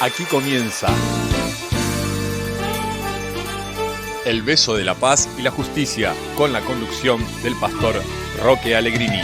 Aquí comienza El beso de la paz y la justicia, con la conducción del pastor Roque Allegrini.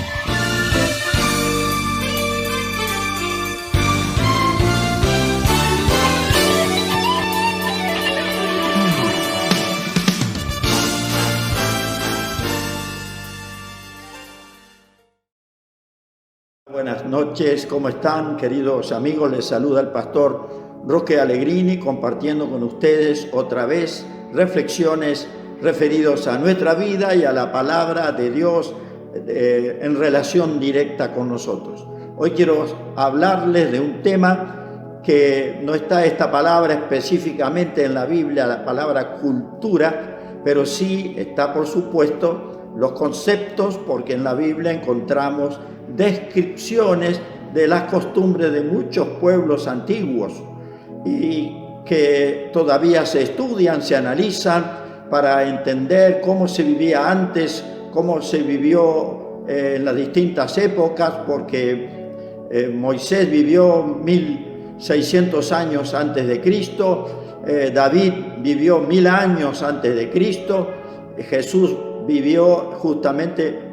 Buenas noches, ¿cómo están, queridos amigos? Les saluda el pastor Roque Allegrini, compartiendo con ustedes otra vez reflexiones referidos a nuestra vida y a la palabra de Dios en relación directa con nosotros. Hoy quiero hablarles de un tema que no está esta palabra específicamente en la Biblia, la palabra cultura, pero sí está, por supuesto, los conceptos, porque en la Biblia encontramos descripciones de las costumbres de muchos pueblos antiguos y que todavía se estudian, se analizan para entender cómo se vivía antes, cómo se vivió en las distintas épocas, porque Moisés vivió 1600 años antes de Cristo, David vivió 1000 años antes de Cristo, Jesús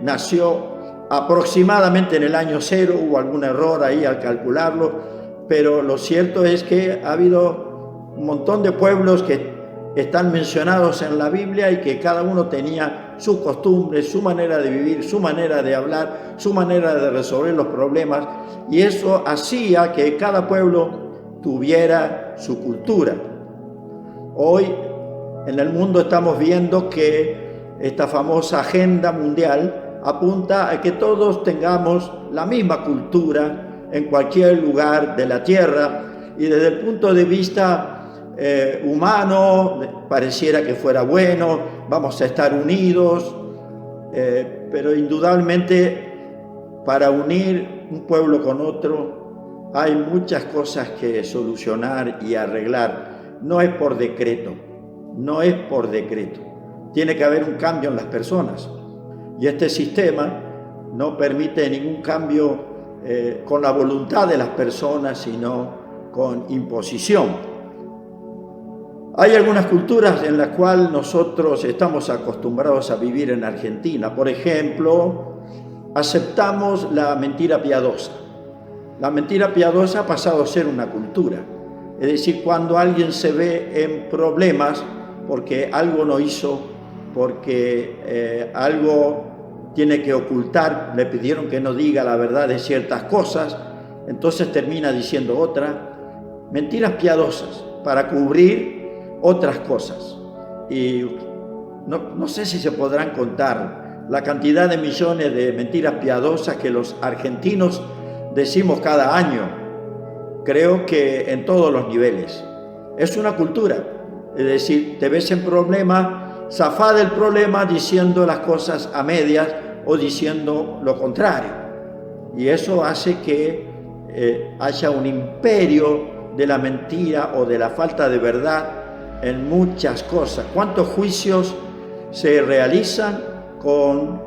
nació aproximadamente en el año 0, hubo algún error ahí al calcularlo, pero lo cierto es que ha habido un montón de pueblos que están mencionados en la Biblia y que cada uno tenía sus costumbres, su manera de vivir, su manera de hablar, su manera de resolver los problemas, y eso hacía que cada pueblo tuviera su cultura. Hoy en el mundo estamos viendo que esta famosa agenda mundial apunta a que todos tengamos la misma cultura en cualquier lugar de la tierra, y desde el punto de vista humano pareciera que fuera bueno, vamos a estar unidos, pero indudablemente para unir un pueblo con otro hay muchas cosas que solucionar y arreglar. No es por decreto, tiene que haber un cambio en las personas. Y este sistema no permite ningún cambio con la voluntad de las personas, sino con imposición. Hay algunas culturas en las cuales nosotros estamos acostumbrados a vivir en Argentina. Por ejemplo, aceptamos la mentira piadosa. La mentira piadosa ha pasado a ser una cultura. Es decir, cuando alguien se ve en problemas porque algo no hizo, porque algo tiene que ocultar, le pidieron que no diga la verdad de ciertas cosas, entonces termina diciendo otra. Mentiras piadosas para cubrir otras cosas. Y no sé si se podrán contar la cantidad de millones de mentiras piadosas que los argentinos decimos cada año. Creo que en todos los niveles. Es una cultura. Es decir, te ves en problema, zafá del problema diciendo las cosas a medias o diciendo lo contrario. Y eso hace que haya un imperio de la mentira o de la falta de verdad en muchas cosas. ¿Cuántos juicios se realizan con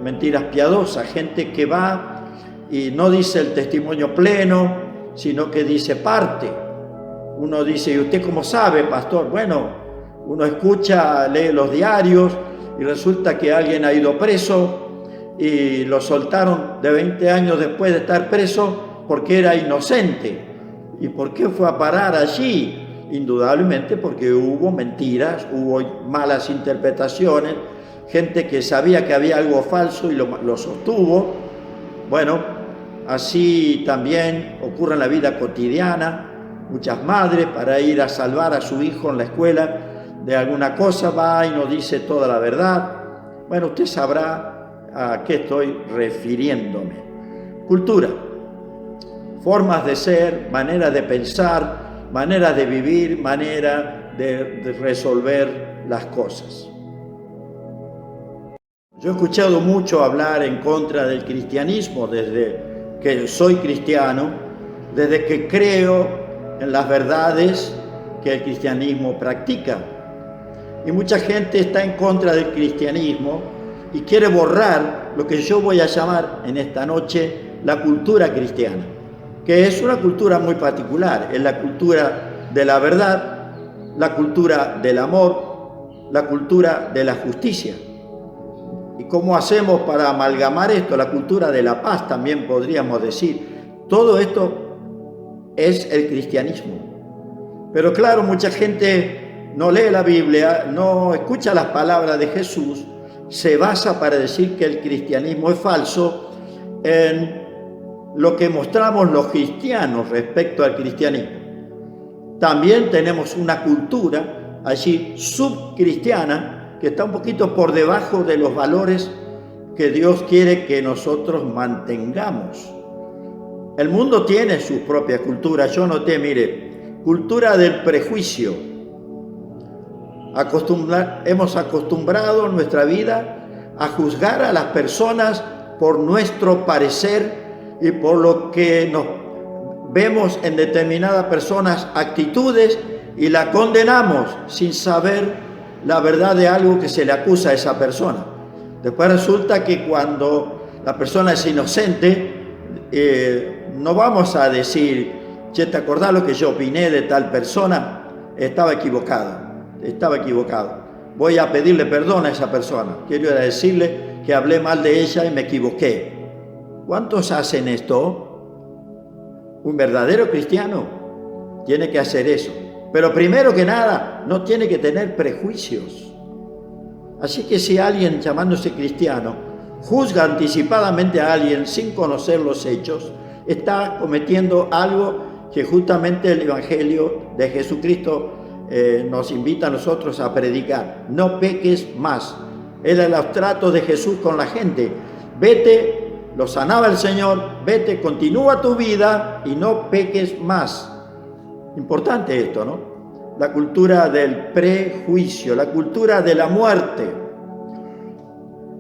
mentiras piadosas? Gente que va y no dice el testimonio pleno, sino que dice parte. Uno dice: ¿y usted cómo sabe, pastor? Bueno, uno escucha, lee los diarios y resulta que alguien ha ido preso y lo soltaron de 20 años después de estar preso porque era inocente. ¿Y por qué fue a parar allí? Indudablemente porque hubo mentiras, hubo malas interpretaciones, gente que sabía que había algo falso y lo sostuvo. Bueno, así también ocurre en la vida cotidiana. Muchas madres, para ir a salvar a su hijo en la escuela de alguna cosa, va y no dice toda la verdad. Bueno, usted sabrá a qué estoy refiriéndome. Cultura, formas de ser, maneras de pensar, maneras de vivir, manera de resolver las cosas. Yo he escuchado mucho hablar en contra del cristianismo desde que soy cristiano, desde que creo en las verdades que el cristianismo practica. Y mucha gente está en contra del cristianismo y quiere borrar lo que yo voy a llamar en esta noche la cultura cristiana, que es una cultura muy particular. Es la cultura de la verdad, la cultura del amor, la cultura de la justicia. ¿Y cómo hacemos para amalgamar esto? La cultura de la paz también podríamos decir. Todo esto es el cristianismo. Pero claro, mucha gente no lee la Biblia, no escucha las palabras de Jesús, se basa para decir que el cristianismo es falso en lo que mostramos los cristianos respecto al cristianismo. También tenemos una cultura allí subcristiana que está un poquito por debajo de los valores que Dios quiere que nosotros mantengamos. El mundo tiene su propia cultura. Yo noté, mire, cultura del prejuicio. Hemos acostumbrado nuestra vida a juzgar a las personas por nuestro parecer y por lo que nos vemos en determinadas personas actitudes y la condenamos sin saber la verdad de algo que se le acusa a esa persona. Después resulta que cuando la persona es inocente, no vamos a decir, che, ¿te acordás lo que yo opiné de tal persona? Estaba equivocado. Voy a pedirle perdón a esa persona. Quiero decirle que hablé mal de ella y me equivoqué. ¿Cuántos hacen esto? Un verdadero cristiano tiene que hacer eso. Pero primero que nada, no tiene que tener prejuicios. Así que si alguien llamándose cristiano juzga anticipadamente a alguien sin conocer los hechos, está cometiendo algo que justamente el Evangelio de Jesucristo nos invita a nosotros a predicar. No peques más. Era el trato de Jesús con la gente. Vete, lo sanaba el Señor, vete, continúa tu vida y no peques más. Importante esto, ¿no? La cultura del prejuicio, la cultura de la muerte.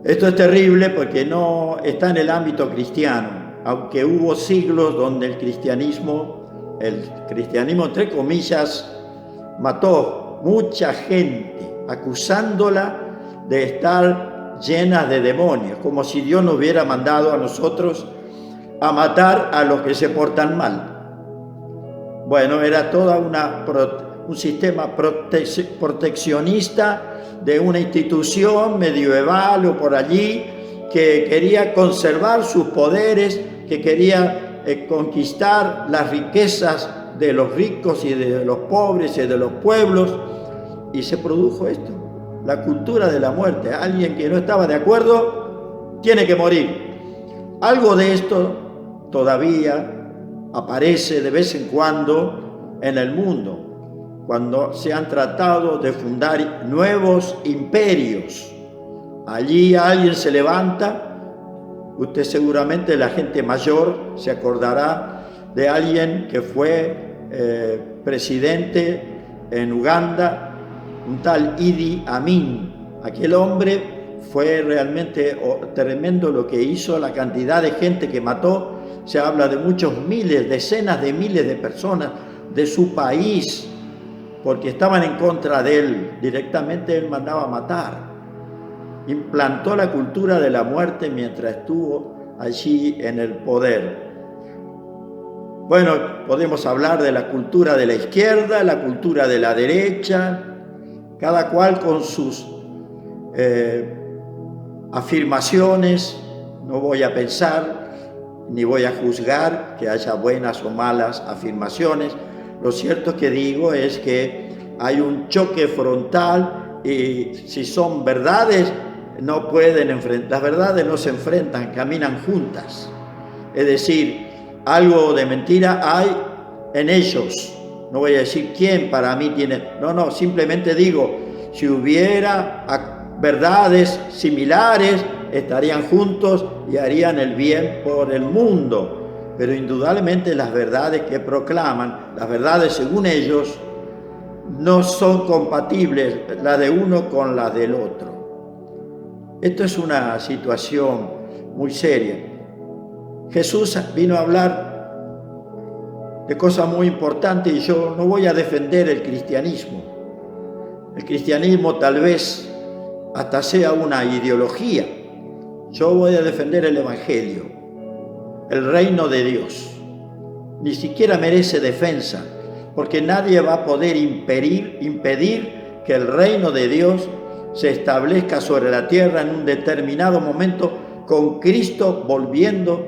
Esto es terrible porque no está en el ámbito cristiano, aunque hubo siglos donde el cristianismo entre comillas, mató mucha gente, acusándola de estar llena de demonios, como si Dios nos hubiera mandado a nosotros a matar a los que se portan mal. Bueno, era toda un sistema proteccionista de una institución medieval o por allí que quería conservar sus poderes, que quería conquistar las riquezas de los ricos y de los pobres y de los pueblos, y se produjo esto, la cultura de la muerte. Alguien que no estaba de acuerdo tiene que morir. Algo de esto todavía aparece de vez en cuando en el mundo, cuando se han tratado de fundar nuevos imperios. Allí alguien se levanta, usted seguramente, la gente mayor, se acordará de alguien que fue presidente en Uganda, un tal Idi Amin. Aquel hombre fue realmente tremendo lo que hizo, la cantidad de gente que mató. Se habla de muchos miles, decenas de miles de personas de su país, porque estaban en contra de él. Directamente él mandaba matar. Implantó la cultura de la muerte mientras estuvo allí en el poder. Bueno, podemos hablar de la cultura de la izquierda, la cultura de la derecha, cada cual con sus afirmaciones. No voy a pensar ni voy a juzgar que haya buenas o malas afirmaciones. Lo cierto que digo es que hay un choque frontal y si son verdades, no pueden enfrentar. Las verdades no se enfrentan, caminan juntas. Es decir, algo de mentira hay en ellos. No voy a decir quién para mí tiene. No, simplemente digo, si hubiera verdades similares, estarían juntos y harían el bien por el mundo. Pero indudablemente las verdades que proclaman, las verdades según ellos, no son compatibles la de uno con la del otro. Esto es una situación muy seria. Jesús vino a hablar de cosas muy importantes y yo no voy a defender el cristianismo. El cristianismo tal vez hasta sea una ideología. Yo voy a defender el Evangelio, el reino de Dios. ni siquiera merece defensa, porque nadie va a poder impedir que el reino de Dios se establezca sobre la tierra en un determinado momento, con Cristo volviendo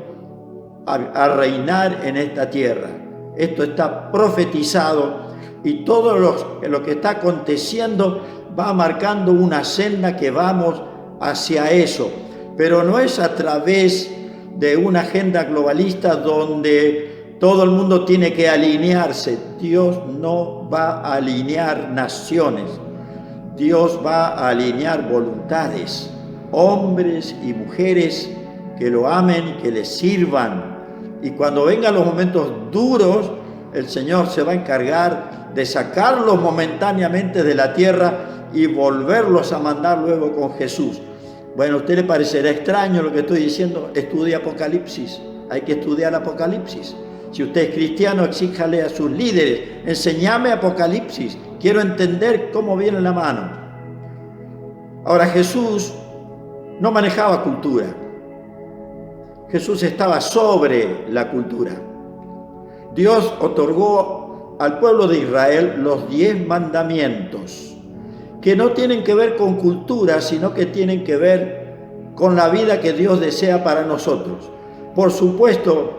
a reinar en esta tierra. Esto está profetizado y todo lo que está aconteciendo va marcando una senda que vamos hacia eso, pero no es a través de una agenda globalista donde todo el mundo tiene que alinearse. Dios no va a alinear naciones, Dios va a alinear voluntades, hombres y mujeres que lo amen y que le sirvan. Y cuando vengan los momentos duros, el Señor se va a encargar de sacarlos momentáneamente de la tierra y volverlos a mandar luego con Jesús. Bueno, a usted le parecerá extraño lo que estoy diciendo. Estudie Apocalipsis. Hay que estudiar Apocalipsis. Si usted es cristiano, exíjale a sus líderes: enséñame Apocalipsis. Quiero entender cómo viene la mano. Ahora, Jesús no manejaba cultura. Jesús estaba sobre la cultura. Dios otorgó al pueblo de Israel los 10 mandamientos, que no tienen que ver con cultura, sino que tienen que ver con la vida que Dios desea para nosotros. Por supuesto,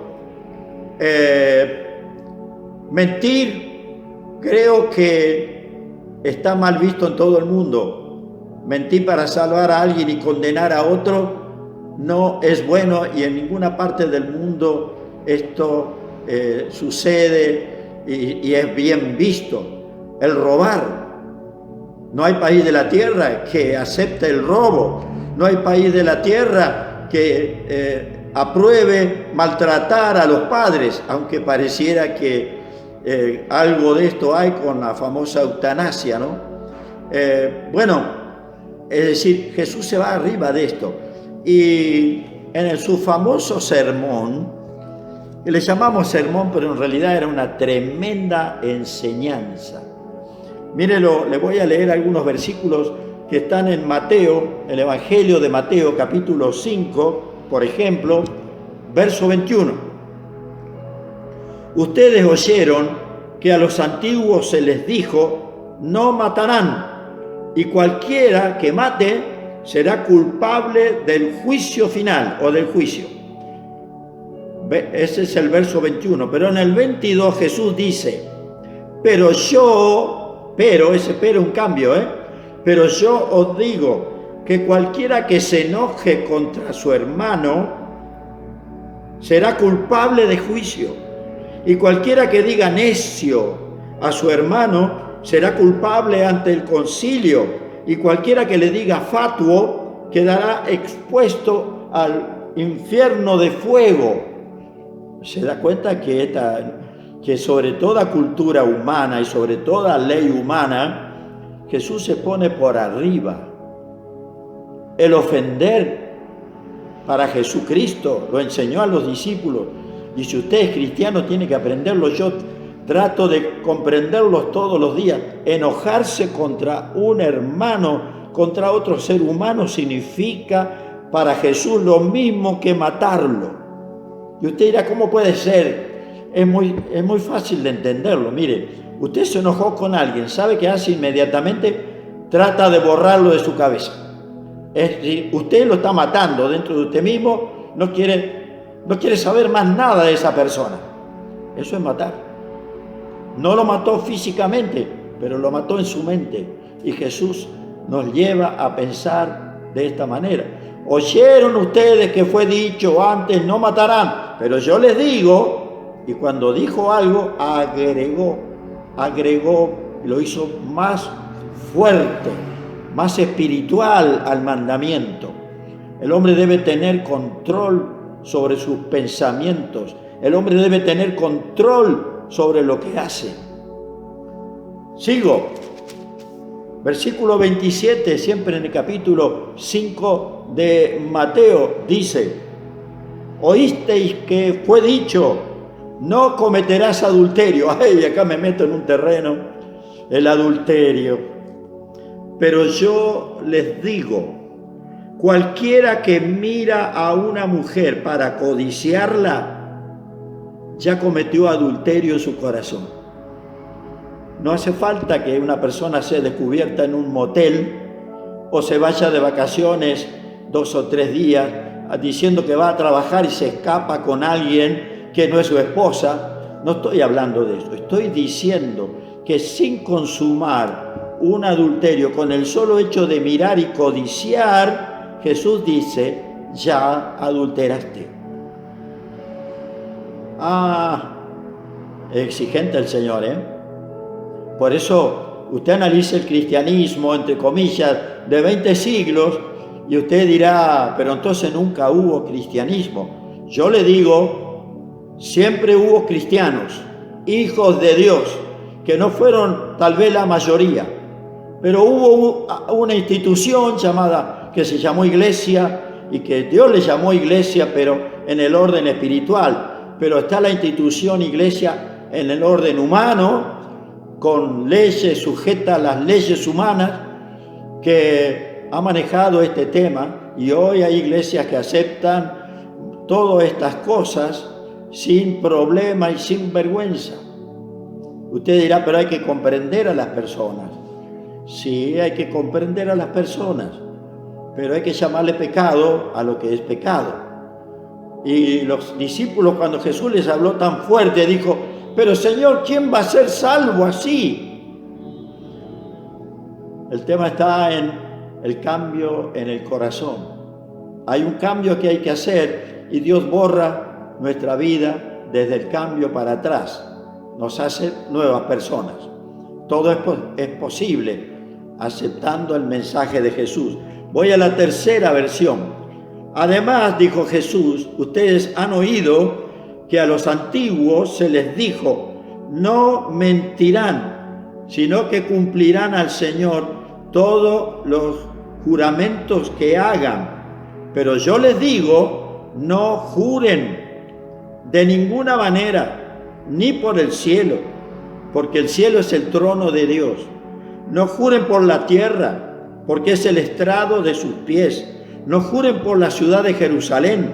mentir creo que está mal visto en todo el mundo. Mentir para salvar a alguien y condenar a otro no es bueno, y en ninguna parte del mundo esto sucede y es bien visto. El robar. No hay país de la tierra que acepte el robo. No hay país de la tierra que apruebe maltratar a los padres, aunque pareciera que algo de esto hay con la famosa eutanasia, ¿no? Es decir, Jesús se va arriba de esto. Y en su famoso sermón, que le llamamos sermón, pero en realidad era una tremenda enseñanza. Mírelo, le voy a leer algunos versículos que están en Mateo, el Evangelio de Mateo, capítulo 5, por ejemplo, verso 21. Ustedes oyeron que a los antiguos se les dijo: no matarán, y cualquiera que mate será culpable del juicio final o del juicio. Ese es el verso 21. Pero en el 22 Jesús dice: ese pero es un cambio, pero yo os digo que cualquiera que se enoje contra su hermano será culpable de juicio, y cualquiera que diga necio a su hermano será culpable ante el concilio, y cualquiera que le diga fatuo quedará expuesto al infierno de fuego. Se da cuenta que sobre toda cultura humana y sobre toda ley humana, Jesús se pone por arriba. El ofender para Jesucristo lo enseñó a los discípulos, y si usted es cristiano tiene que aprenderlo. Yo trato de comprenderlos todos los días. Enojarse contra un hermano, contra otro ser humano, significa para Jesús lo mismo que matarlo. Y usted dirá: ¿cómo puede ser? Es muy fácil de entenderlo. Mire, usted se enojó con alguien, ¿sabe qué hace inmediatamente? Trata de borrarlo de su cabeza. Es decir, usted lo está matando dentro de usted mismo, no quiere saber más nada de esa persona. Eso es matar. No lo mató físicamente, pero lo mató en su mente. Y Jesús nos lleva a pensar de esta manera. Oyeron ustedes que fue dicho antes: no matarán, pero yo les digo. Y cuando dijo algo, agregó, lo hizo más fuerte, más espiritual al mandamiento. El hombre debe tener control sobre sus pensamientos. El hombre debe tener control sobre lo que hace. Sigo. Versículo 27, siempre en el capítulo 5 de Mateo, dice: oísteis que fue dicho: no cometerás adulterio. Ay, acá me meto en un terreno, el adulterio. Pero yo les digo: cualquiera que mira a una mujer para codiciarla, ya cometió adulterio en su corazón. No hace falta que una persona sea descubierta en un motel o se vaya de vacaciones 2 o 3 días diciendo que va a trabajar y se escapa con alguien que no es su esposa. No estoy hablando de eso, estoy diciendo que sin consumar un adulterio, con el solo hecho de mirar y codiciar, Jesús dice, ya adulteraste. Exigente el Señor, ¿eh? Por eso usted analiza el cristianismo, entre comillas, de 20 siglos, y usted dirá, pero entonces nunca hubo cristianismo. Yo le digo, siempre hubo cristianos, hijos de Dios, que no fueron tal vez la mayoría, pero hubo una institución que se llamó iglesia, y que Dios le llamó iglesia, pero en el orden espiritual. Pero está la institución iglesia en el orden humano, con leyes sujetas a las leyes humanas, que ha manejado este tema, y hoy hay iglesias que aceptan todas estas cosas sin problema y sin vergüenza. Usted dirá, pero hay que comprender a las personas. Sí, hay que comprender a las personas, pero hay que llamarle pecado a lo que es pecado. Y los discípulos, cuando Jesús les habló tan fuerte, dijo, pero Señor, ¿quién va a ser salvo así? El tema está en el cambio en el corazón. Hay un cambio que hay que hacer y Dios borra nuestra vida desde el cambio para atrás. Nos hace nuevas personas. Todo es posible aceptando el mensaje de Jesús. Voy a la tercera versión. Además, dijo Jesús, ustedes han oído que a los antiguos se les dijo, no mentirán, sino que cumplirán al Señor todos los juramentos que hagan. Pero yo les digo, no juren de ninguna manera, ni por el cielo, porque el cielo es el trono de Dios. No juren por la tierra, porque es el estrado de sus pies. No juren por la ciudad de Jerusalén,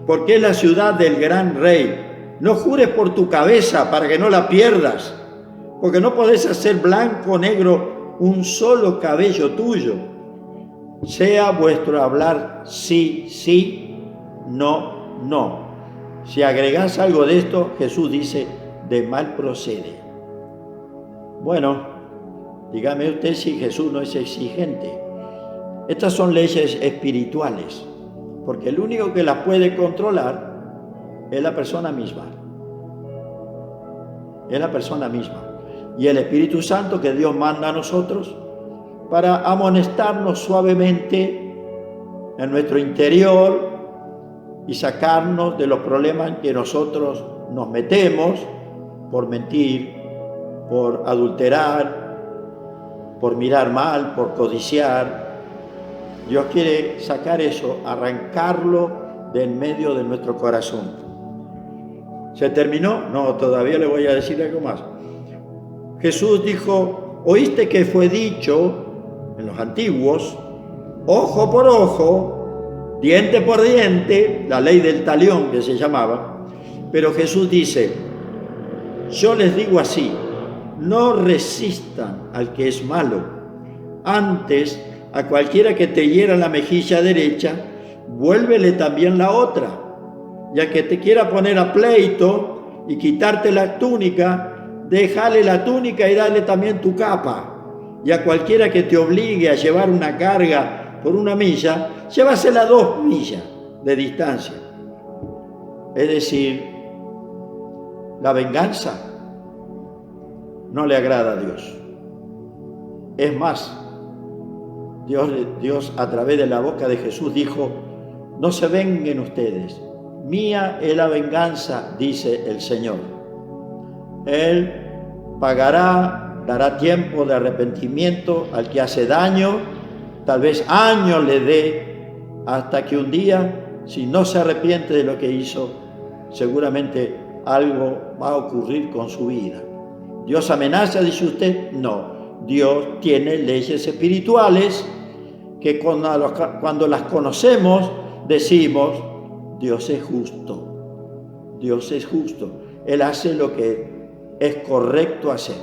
porque es la ciudad del gran rey. No jures por tu cabeza para que no la pierdas, porque no podés hacer blanco o negro un solo cabello tuyo. Sea vuestro hablar sí, sí, no, no. Si agregás algo de esto, Jesús dice, de mal procede. Bueno, dígame usted si Jesús no es exigente. Estas son leyes espirituales, porque el único que las puede controlar es la persona misma. Es la persona misma. Y el Espíritu Santo que Dios manda a nosotros para amonestarnos suavemente en nuestro interior y sacarnos de los problemas en que nosotros nos metemos por mentir, por adulterar, por mirar mal, por codiciar. Dios quiere sacar eso, arrancarlo de en medio de nuestro corazón. ¿Se terminó? No, todavía le voy a decir algo más. Jesús dijo, oíste que fue dicho en los antiguos, ojo por ojo, diente por diente, la ley del talión que se llamaba. Pero Jesús dice, yo les digo así, no resistan al que es malo. Antes, a cualquiera que te hiera la mejilla derecha, vuélvele también la otra. Ya que te quiera poner a pleito y quitarte la túnica, déjale la túnica y dale también tu capa. Y a cualquiera que te obligue a llevar una carga por 1 milla, llévasela 2 millas de distancia. Es decir, la venganza no le agrada a Dios. Es más, Dios a través de la boca de Jesús dijo, no se venguen ustedes, mía es la venganza, dice el Señor. Él pagará, dará tiempo de arrepentimiento al que hace daño, tal vez años le dé, hasta que un día, si no se arrepiente de lo que hizo, seguramente algo va a ocurrir con su vida. ¿Dios amenaza, dice usted? No. Dios tiene leyes espirituales que cuando las conocemos decimos, Dios es justo, Dios es justo. Él hace lo que es correcto hacer.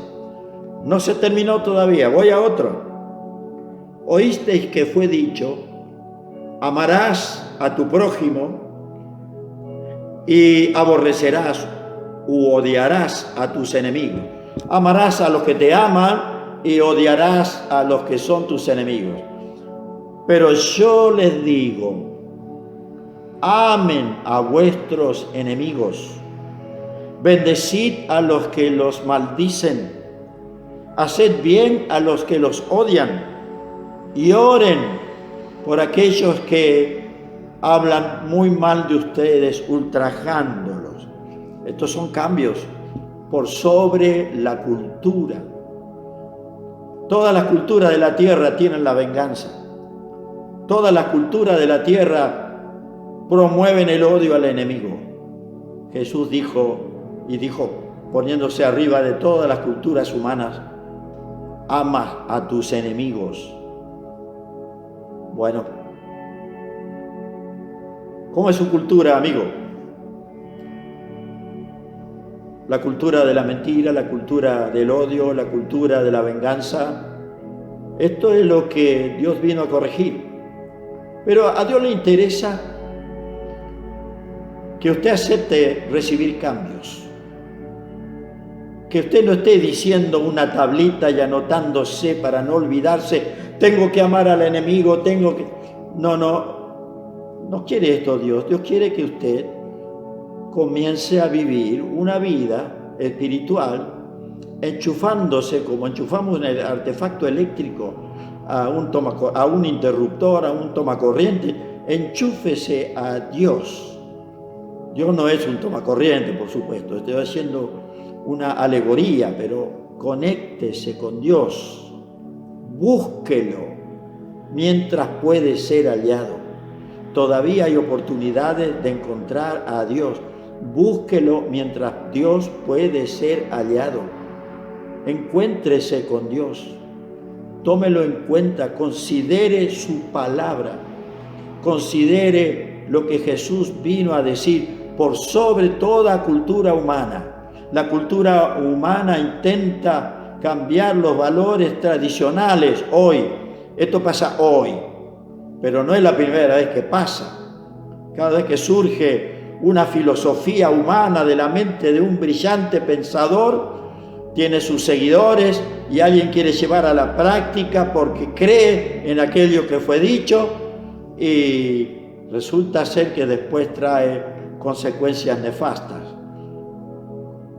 No se terminó todavía, voy a otro. Oísteis que fue dicho, amarás a tu prójimo y aborrecerás u odiarás a tus enemigos. Amarás a los que te aman y odiarás a los que son tus enemigos. Pero yo les digo, amen a vuestros enemigos, bendecid a los que los maldicen, haced bien a los que los odian y oren por aquellos que hablan muy mal de ustedes, ultrajándolos. Estos son cambios por sobre la cultura. Todas las culturas de la tierra tienen la venganza. Todas las culturas de la tierra promueven el odio al enemigo. Jesús dijo, poniéndose arriba de todas las culturas humanas, ama a tus enemigos. Bueno, ¿cómo es su cultura, amigo? La cultura de la mentira, la cultura del odio, la cultura de la venganza. Esto es lo que Dios vino a corregir. Pero a Dios le interesa que usted acepte recibir cambios. Que usted no esté diciendo una tablita y anotándose para no olvidarse, tengo que amar al enemigo, No quiere esto Dios. Dios quiere que usted comience a vivir una vida espiritual enchufándose, como enchufamos el artefacto eléctrico a un interruptor, a un tomacorriente. Enchúfese a Dios. Dios no es un tomacorriente, por supuesto. Estoy haciendo una alegoría, pero conéctese con Dios. Búsquelo mientras puede ser hallado. Todavía hay oportunidades de encontrar a Dios. Búsquelo mientras Dios puede ser hallado. Encuéntrese con Dios. Tómelo en cuenta. Considere su palabra. Considere lo que Jesús vino a decir por sobre toda cultura humana. La cultura humana intenta cambiar los valores tradicionales hoy. Esto pasa hoy, pero no es la primera vez que pasa. Cada vez que surge una filosofía humana de la mente de un brillante pensador, tiene sus seguidores y alguien quiere llevar a la práctica porque cree en aquello que fue dicho y resulta ser que después trae consecuencias nefastas.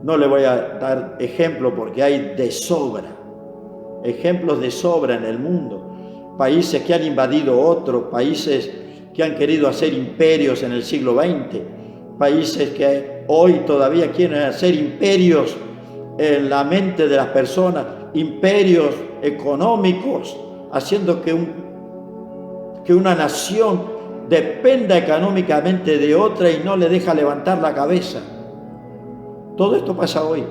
No le voy a dar ejemplo porque hay de sobra, ejemplos de sobra en el mundo. Países que han invadido otros, países que han querido hacer imperios en el siglo XX, países que hoy todavía quieren hacer imperios en la mente de las personas, imperios económicos, haciendo que una nación dependa económicamente de otra y no le deja levantar la cabeza. Todo esto pasa hoy,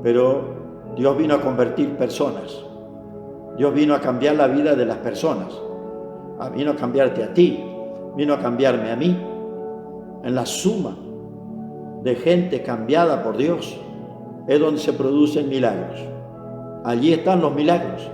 pero Dios vino a convertir personas. Dios vino a cambiar la vida de las personas. Vino a cambiarte a ti, vino a cambiarme a mí. En la suma de gente cambiada por Dios es donde se producen milagros. Allí están los milagros.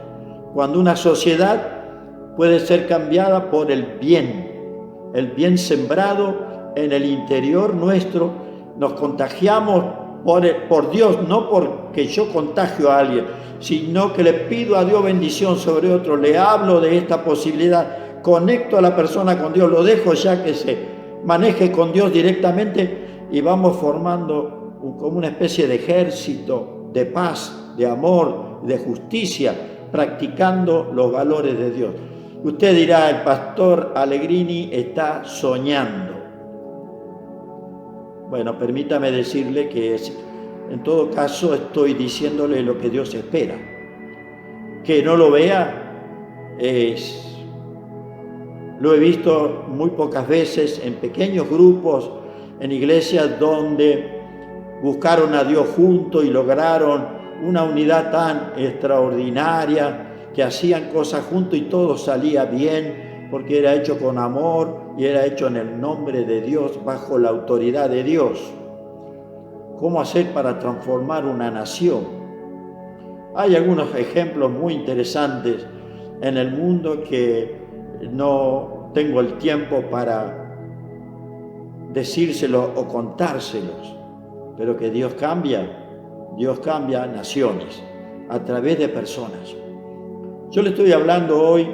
Cuando una sociedad puede ser cambiada por el bien sembrado en el interior nuestro, nos contagiamos por Dios, no porque yo contagio a alguien, sino que le pido a Dios bendición sobre otro, le hablo de esta posibilidad, conecto a la persona con Dios, lo dejo ya que se maneje con Dios directamente y vamos formando como una especie de ejército de paz, de amor, de justicia, practicando los valores de Dios. Usted dirá, el pastor Allegrini está soñando. Bueno, permítame decirle que en todo caso estoy diciéndole lo que Dios espera. Que no lo vea, lo he visto muy pocas veces en pequeños grupos, en iglesias donde buscaron a Dios juntos y lograron una unidad tan extraordinaria, que hacían cosas juntos y todo salía bien, porque era hecho con amor y era hecho en el nombre de Dios, bajo la autoridad de Dios. cómo hacer para transformar una nación. Hay algunos ejemplos muy interesantes en el mundo que no tengo el tiempo para decírselos o contárselos, pero que Dios cambia naciones a través de personas. Yo le estoy hablando hoy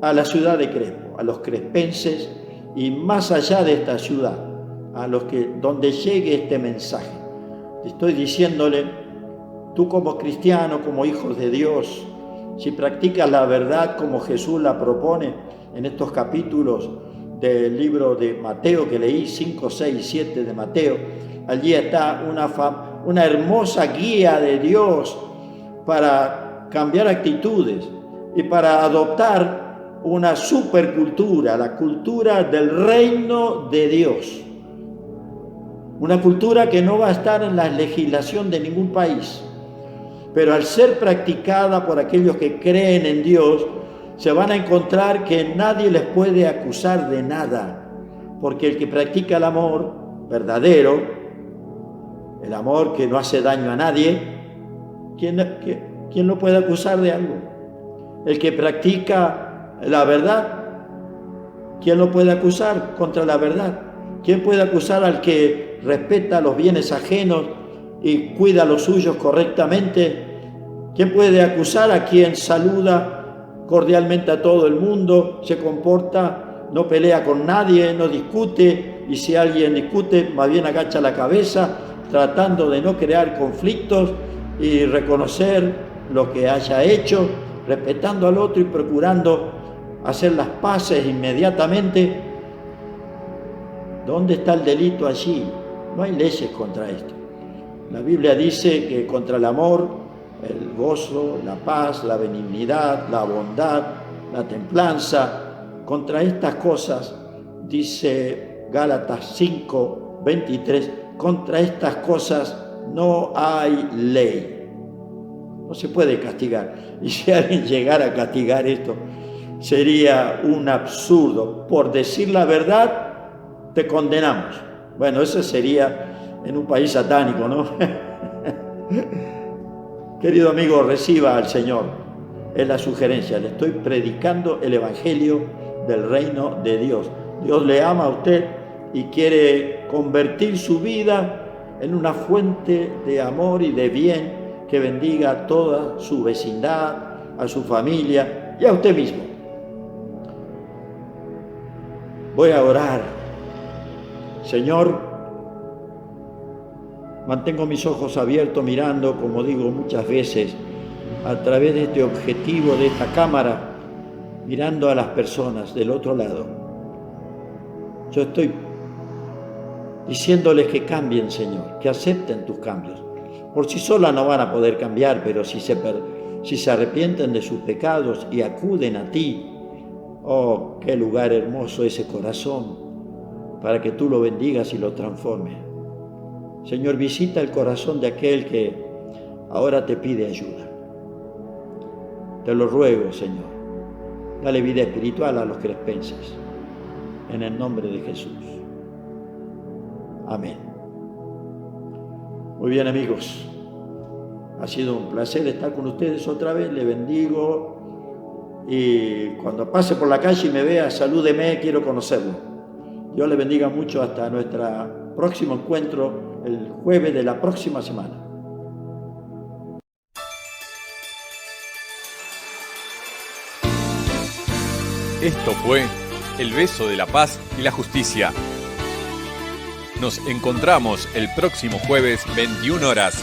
a la ciudad de Crespo, a los crespenses y más allá de esta ciudad, a los que donde llegue este mensaje. Estoy diciéndole, tú como cristiano, como hijos de Dios, si practicas la verdad como Jesús la propone en estos capítulos del libro de Mateo que leí, 5, 6 y 7 de Mateo, allí está una hermosa guía de Dios para cambiar actitudes y para adoptar una supercultura, la cultura del reino de Dios. Una cultura que no va a estar en la legislación de ningún país, pero al ser practicada por aquellos que creen en Dios, se van a encontrar que nadie les puede acusar de nada, porque el que practica el amor verdadero, el amor que no hace daño a nadie, ¿quién lo puede acusar de algo? El que practica la verdad, ¿quién lo puede acusar contra la verdad? ¿Quién puede acusar al que respeta los bienes ajenos y cuida los suyos correctamente? ¿Quién puede acusar a quien saluda cordialmente a todo el mundo, se comporta, no pelea con nadie, no discute, y si alguien discute, más bien agacha la cabeza, tratando de no crear conflictos y reconocer lo que haya hecho, respetando al otro y procurando hacer las paces inmediatamente? ¿Dónde está el delito allí? No hay leyes contra esto. La Biblia dice que contra el amor, el gozo, la paz, la benignidad, la bondad, la templanza, contra estas cosas, dice Gálatas 5, 23, contra estas cosas no hay ley. No se puede castigar. Y si alguien llegara a castigar esto, sería un absurdo. Por decir la verdad, te condenamos. Bueno, eso sería en un país satánico, ¿no? Querido amigo, reciba al Señor. Es la sugerencia. Le estoy predicando el Evangelio del reino de Dios. Dios le ama a usted y quiere convertir su vida en una fuente de amor y de bien que bendiga a toda su vecindad, a su familia y a usted mismo. Voy a orar. Señor, mantengo mis ojos abiertos mirando, como digo muchas veces, a través de este objetivo, de esta cámara, mirando a las personas del otro lado. Yo estoy diciéndoles que cambien, Señor, que acepten tus cambios. Por sí solas no van a poder cambiar, pero si se arrepienten de sus pecados y acuden a ti, oh, qué lugar hermoso ese corazón, para que tú lo bendigas y lo transformes. Señor, visita el corazón de aquel que ahora te pide ayuda. Te lo ruego, Señor. Dale vida espiritual a los crespenses. En el nombre de Jesús. Amén. Muy bien, amigos. Ha sido un placer estar con ustedes otra vez. Le bendigo. Y cuando pase por la calle y me vea, salúdeme, quiero conocerlo. Dios le bendiga mucho hasta nuestro próximo encuentro el jueves de la próxima semana. Esto fue El Beso de la Paz y la Justicia. Nos encontramos el próximo jueves, 21 horas,